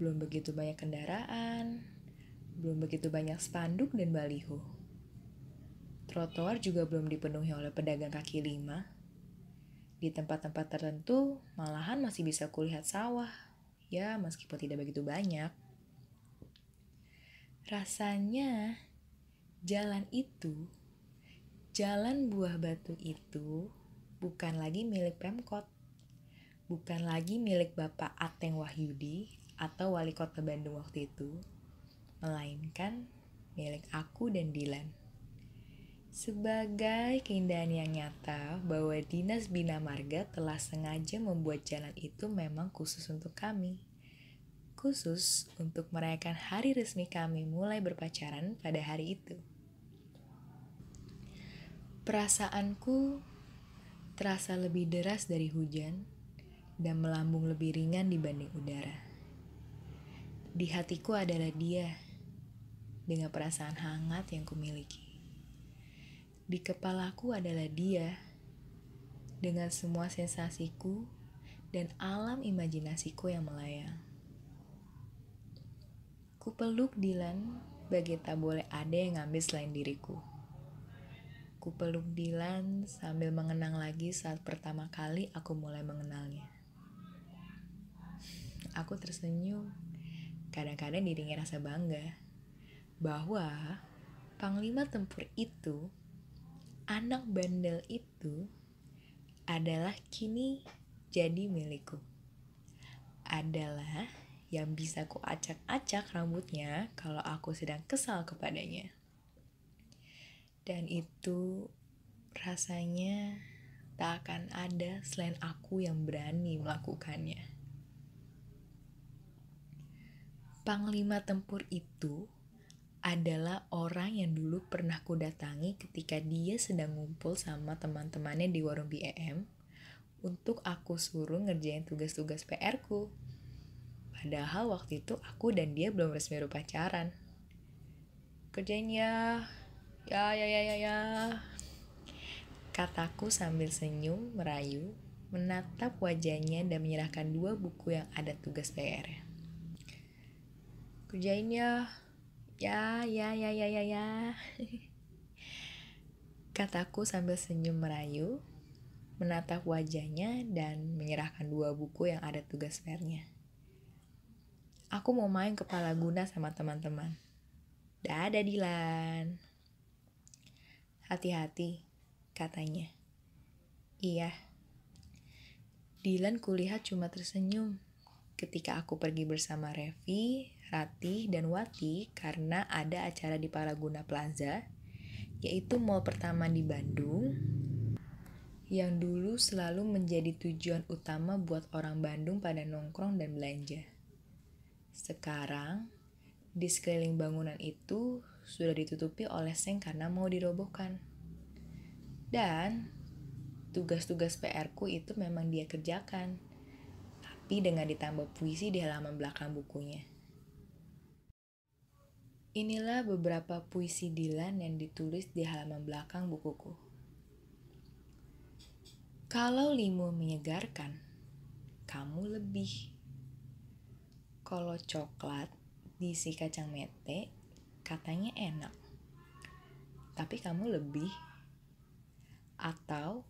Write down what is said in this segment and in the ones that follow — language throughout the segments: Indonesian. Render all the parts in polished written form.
Belum begitu banyak kendaraan, belum begitu banyak spanduk dan baliho. Trotoar juga belum dipenuhi oleh pedagang kaki lima. Di tempat-tempat tertentu, malahan masih bisa kulihat sawah. Ya, meskipun tidak begitu banyak. Rasanya, jalan itu, jalan Buah Batu itu, bukan lagi milik Pemkot. Bukan lagi milik Bapak Ateng Wahyudi atau Wali Kota Bandung waktu itu. Melainkan milik aku dan Dilan. Sebagai keindahan yang nyata bahwa Dinas Bina Marga telah sengaja membuat jalan itu memang khusus untuk kami. Khusus untuk merayakan hari resmi kami mulai berpacaran pada hari itu. Perasaanku terasa lebih deras dari hujan dan melambung lebih ringan dibanding udara. Di hatiku adalah dia dengan perasaan hangat yang kumiliki. Di kepalaku adalah dia dengan semua sensasiku dan alam imajinasiku yang melayang. Ku peluk Dilan bagai tak boleh ada yang ngambil selain diriku. Ku peluk Dilan sambil mengenang lagi saat pertama kali aku mulai mengenalnya. Aku tersenyum, kadang-kadang diiringi rasa bangga bahwa Panglima Tempur itu, anak bandel itu, adalah kini jadi milikku. Adalah yang bisa ku acak-acak rambutnya kalau aku sedang kesal kepadanya. Dan itu rasanya tak akan ada selain aku yang berani melakukannya. Panglima Tempur itu adalah orang yang dulu pernah kudatangi ketika dia sedang ngumpul sama teman-temannya di warung BEM untuk aku suruh ngerjain tugas-tugas PR-ku. Padahal waktu itu aku dan dia belum resmi berpacaran. Kerjain ya, ya, kataku sambil senyum merayu, menatap wajahnya dan menyerahkan 2 buku yang ada tugas PR-nya. Kerjain ya, ya. Kataku sambil senyum merayu, menatap wajahnya dan menyerahkan 2 buku yang ada tugas PR-nya. Aku mau main kepala guna sama teman-teman. Dadah Dilan. Hati-hati, katanya. Iya. Dilan kulihat cuma tersenyum ketika aku pergi bersama Revi, Ratih, dan Wati karena ada acara di Palaguna Plaza, yaitu mall pertama di Bandung, yang dulu selalu menjadi tujuan utama buat orang Bandung pada nongkrong dan belanja. Sekarang, di sekeliling bangunan itu sudah ditutupi oleh seng karena mau dirobohkan. Dan tugas-tugas PR-ku itu memang dia kerjakan, tapi dengan ditambah puisi di halaman belakang bukunya. Inilah beberapa puisi Dilan yang ditulis di halaman belakang bukuku. Kalau limu menyegarkan, kamu lebih. Kalau coklat diisi kacang mete, katanya enak. Tapi kamu lebih. Atau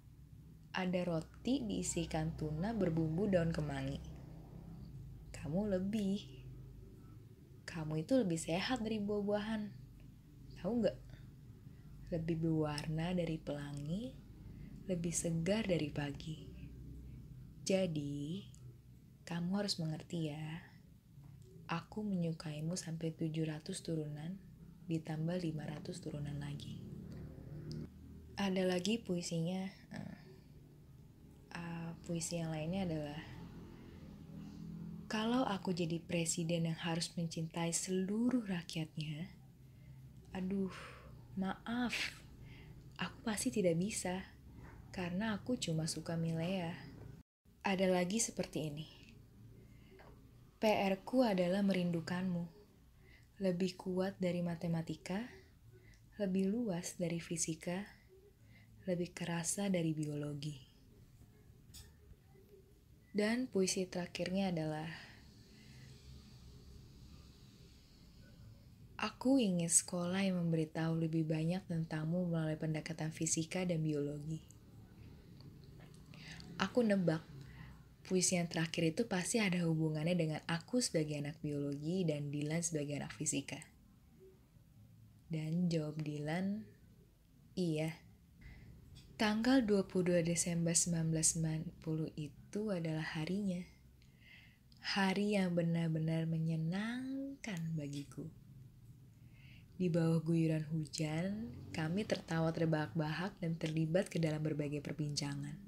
ada roti diisikan tuna berbumbu daun kemangi. Kamu lebih. Kamu itu lebih sehat dari buah-buahan. Tahu nggak? Lebih berwarna dari pelangi, lebih segar dari pagi. Jadi, kamu harus mengerti ya. Aku menyukaimu sampai 700 turunan, ditambah 500 turunan lagi. Ada lagi puisinya. Puisi yang lainnya adalah, kalau aku jadi presiden yang harus mencintai seluruh rakyatnya, aduh, maaf, aku pasti tidak bisa, karena aku cuma suka Milea. Ada lagi seperti ini. PR-ku adalah merindukanmu. Lebih kuat dari matematika, lebih luas dari fisika, lebih kerasa dari biologi. Dan puisi terakhirnya adalah, Aku ingin sekolah yang memberitahu lebih banyak tentangmu melalui pendekatan fisika dan biologi. Aku nebak, puisi yang terakhir itu pasti ada hubungannya dengan aku sebagai anak biologi dan Dylan sebagai anak fisika. Dan jawab Dylan, iya. Tanggal 22 Desember 1990 itu adalah harinya. Hari yang benar-benar menyenangkan bagiku. Di bawah guyuran hujan, kami tertawa terbahak-bahak dan terlibat ke dalam berbagai perbincangan.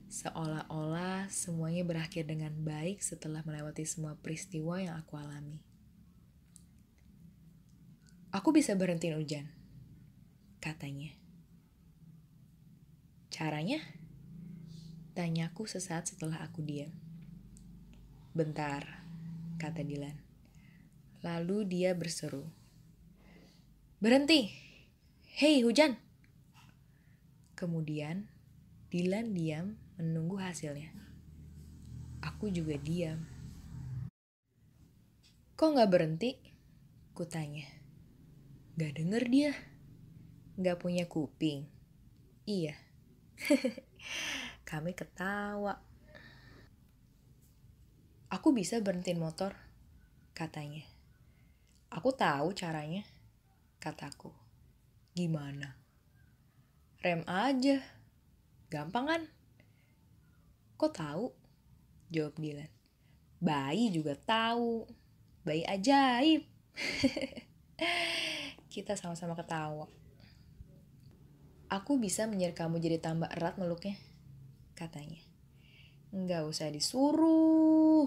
Seolah-olah semuanya berakhir dengan baik setelah melewati semua peristiwa yang aku alami. Aku bisa berhentiin hujan, katanya. Caranya? Tanyaku sesaat setelah aku diam. Bentar, kata Dylan. Lalu dia berseru. Berhenti! Hei hujan! Kemudian, Dylan diam menunggu hasilnya. Aku juga diam. Kok gak berhenti? Kutanya. Gak denger dia. Gak punya kuping. Iya. Kami ketawa. Aku bisa berhentiin motor, katanya. Aku tahu caranya, kataku. Gimana? Rem aja. Gampang kan? Kok tahu? Jawab Dylan. Bayi juga tahu. Bayi ajaib. Kita sama-sama ketawa. Aku bisa menyeret kamu jadi tambah erat meluknya, katanya. Nggak usah disuruh,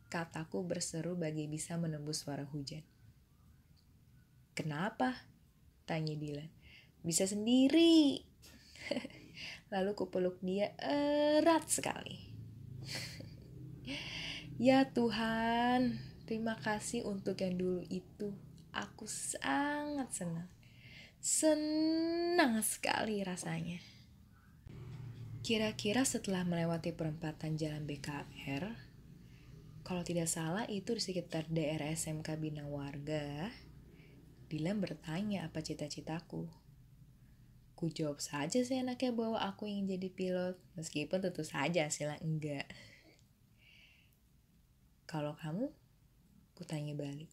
kataku berseru bagi bisa menembus suara hujan. Kenapa? Tanya Dylan. Bisa sendiri. Lalu kupeluk dia erat sekali. Ya Tuhan, terima kasih untuk yang dulu itu. Aku sangat senang. Senang sekali rasanya. Kira-kira setelah melewati perempatan jalan BKR, kalau tidak salah itu di sekitar daerah SMK Bina Warga, Dylan bertanya apa cita-citaku. Ku jawab saja sih enaknya bahwa aku ingin jadi pilot, meskipun tentu saja hasilnya enggak. Kalau kamu? Ku tanya balik.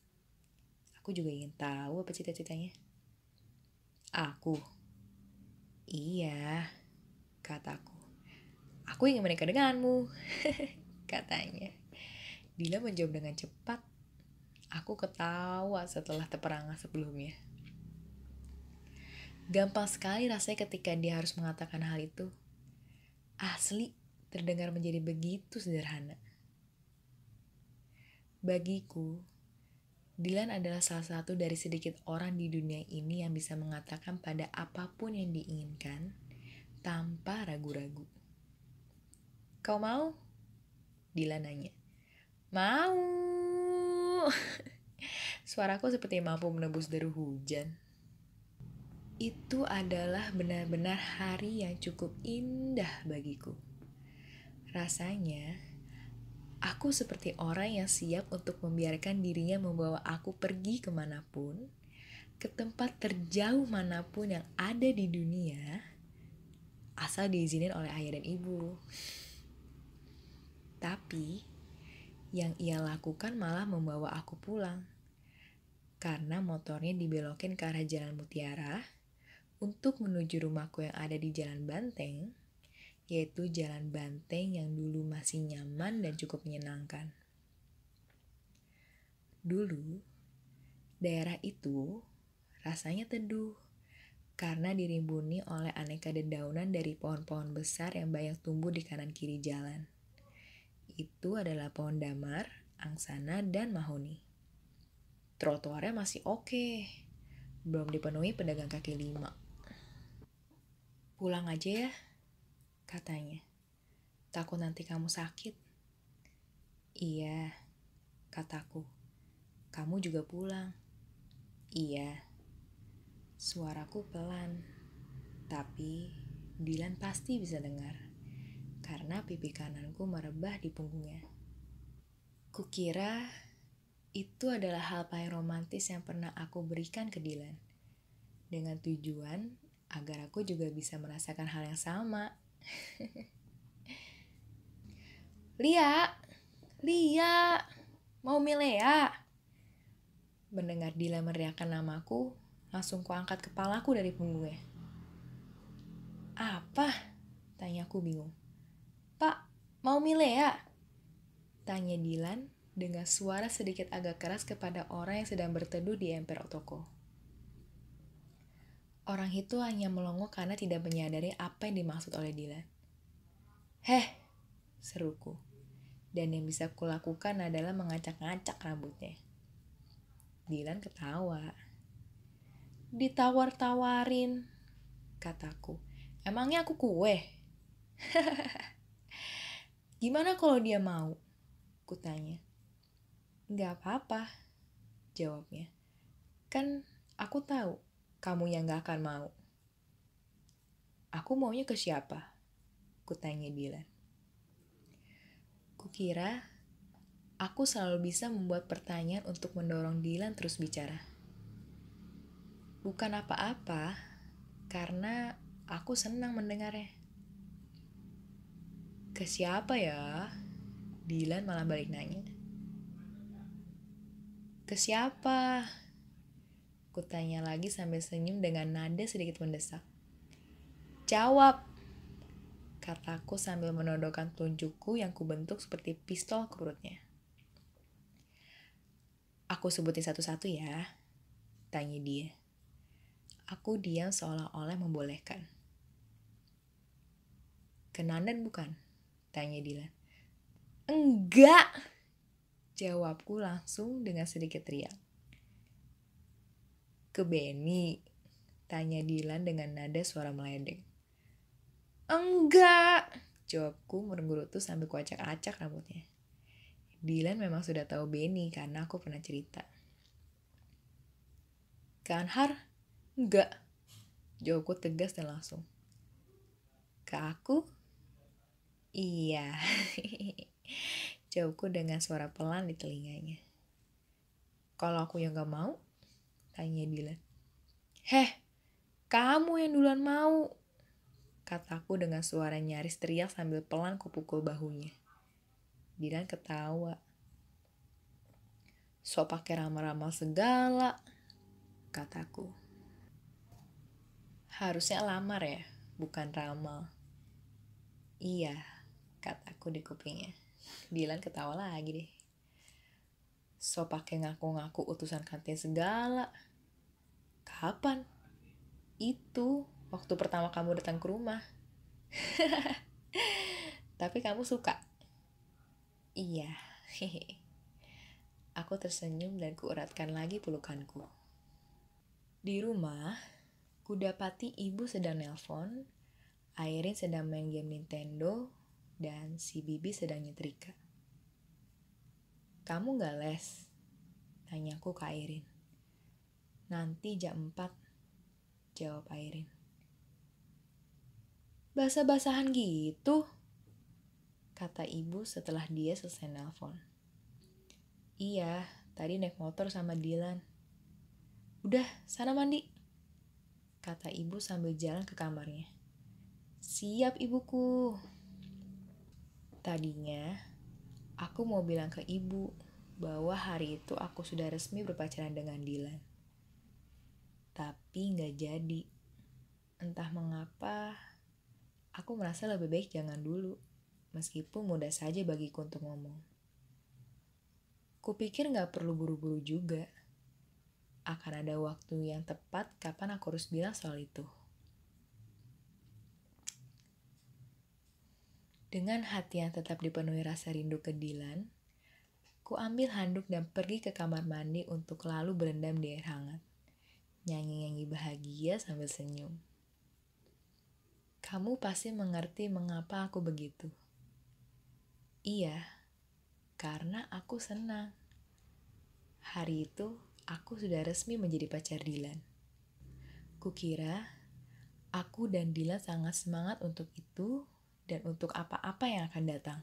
Aku juga ingin tahu apa cita-citanya. Aku? Iya, kataku. Aku ingin menikah denganmu, katanya. Dylan menjawab dengan cepat. Aku ketawa setelah terperangah sebelumnya. Gampang sekali rasanya ketika dia harus mengatakan hal itu. Asli, terdengar menjadi begitu sederhana. Bagiku, Dylan adalah salah satu dari sedikit orang di dunia ini yang bisa mengatakan pada apapun yang diinginkan tanpa ragu-ragu. Kau mau? Dylan nanya. Mau. Suaraku seperti mampu menembus deru hujan. Itu adalah benar-benar hari yang cukup indah bagiku. Rasanya, aku seperti orang yang siap untuk membiarkan dirinya membawa aku pergi kemanapun, ke tempat terjauh manapun yang ada di dunia, asal diizinin oleh ayah dan ibu. Tapi, yang ia lakukan malah membawa aku pulang. Karena motornya dibelokin ke arah Jalan Mutiara, untuk menuju rumahku yang ada di Jalan Banteng, yaitu Jalan Banteng yang dulu masih nyaman dan cukup menyenangkan. Dulu, daerah itu rasanya teduh karena dirimbuni oleh aneka dedaunan dari pohon-pohon besar yang banyak tumbuh di kanan kiri jalan. Itu adalah pohon damar, angsana, dan mahoni. Trotoarnya masih oke, belum dipenuhi pedagang kaki lima. Pulang aja ya, katanya. Takut nanti kamu sakit. Iya, kataku. Kamu juga pulang. Iya. Suaraku pelan, tapi Dylan pasti bisa dengar. Karena pipi kananku merebah di punggungnya. Kukira Itu adalah hal paling romantis yang pernah aku berikan ke Dilan. Dengan tujuan agar aku juga bisa merasakan hal yang sama. Lia, Lia, mau Milea? Mendengar Dilan meneriakkan namaku, langsung kuangkat kepalaku dari punggungnya. Apa? Tanyaku bingung. Pak, mau Milea? Tanya Dilan dengan suara sedikit agak keras kepada orang yang sedang berteduh di emper toko. Orang itu hanya melongo karena tidak menyadari apa yang dimaksud oleh Dilan. Heh, seruku. Dan yang bisa kulakukan adalah mengacak-ngacak rambutnya. Dilan ketawa. Ditawar-tawarin, kataku. Emangnya aku kue? Gimana kalau dia mau? Kutanya. Gak apa-apa, jawabnya. Kan aku tahu kamu yang gak akan mau. Aku maunya ke siapa? Kutanya Dilan. Kukira aku selalu bisa membuat pertanyaan untuk mendorong Dilan terus bicara. Bukan apa-apa, karena aku senang mendengarnya. Ke siapa ya? Dilan malah balik nanya. Ke siapa? Kutanya lagi sambil senyum dengan nada sedikit mendesak. Jawab, kataku sambil menodongkan telunjukku yang kubentuk seperti pistol ke perutnya. Aku sebutin satu-satu ya, tanya dia. Aku diam seolah-olah membolehkan. Kenanan bukan? Tanya Dilan. Enggak, jawabku langsung dengan sedikit riang. Ke Benny? Tanya Dilan dengan nada suara meledeng. Enggak, jawabku menggerutu sambil kuacak-acak rambutnya. Dilan memang sudah tahu Benny karena aku pernah cerita. Ke Anhar? Enggak, jawabku tegas dan langsung. Ke aku? Iya, jawabku dengan suara pelan di telinganya. Kalau aku yang gak mau? Tanya Dilan. Heh, kamu yang duluan mau, kataku dengan suara nyaris teriak sambil pelan kupukul bahunya. Dilan ketawa. Sok pakai ramal-ramal segala, kataku. Harusnya lamar ya, bukan ramal. Iya, kataku di kupingnya. Dilan ketawa lagi deh. Sok pakai ngaku-ngaku utusan kantin segala. Kapan? Itu waktu pertama kamu datang ke rumah. Tapi kamu suka? Iya. Aku tersenyum dan kueratkan lagi pelukanku. Di rumah, kudapati ibu sedang nelpon, Airin sedang main game Nintendo, dan si Bibi sedang nyetrika. Kamu gak les? Tanyaku ke Airin. Nanti jam 4, jawab Airin. Basah-basahan gitu? Kata ibu setelah dia selesai nelpon. Iya, tadi naik motor sama Dilan. Udah, sana mandi, kata ibu sambil jalan ke kamarnya. Siap ibuku. Tadinya, aku mau bilang ke ibu bahwa hari itu aku sudah resmi berpacaran dengan Dilan. Tapi gak jadi. Entah mengapa, aku merasa lebih baik jangan dulu, meskipun mudah saja bagiku untuk ngomong. Kupikir gak perlu buru-buru juga. Akan ada waktu yang tepat kapan aku harus bilang soal itu. Dengan hati yang tetap dipenuhi rasa rindu ke Dilan, ku ambil handuk dan pergi ke kamar mandi untuk lalu berendam di air hangat. Nyanyi-nyanyi bahagia sambil senyum. Kamu pasti mengerti mengapa aku begitu. Iya, karena aku senang. Hari itu, aku sudah resmi menjadi pacar Dilan. Kukira, aku dan Dilan sangat semangat untuk itu dan untuk apa-apa yang akan datang.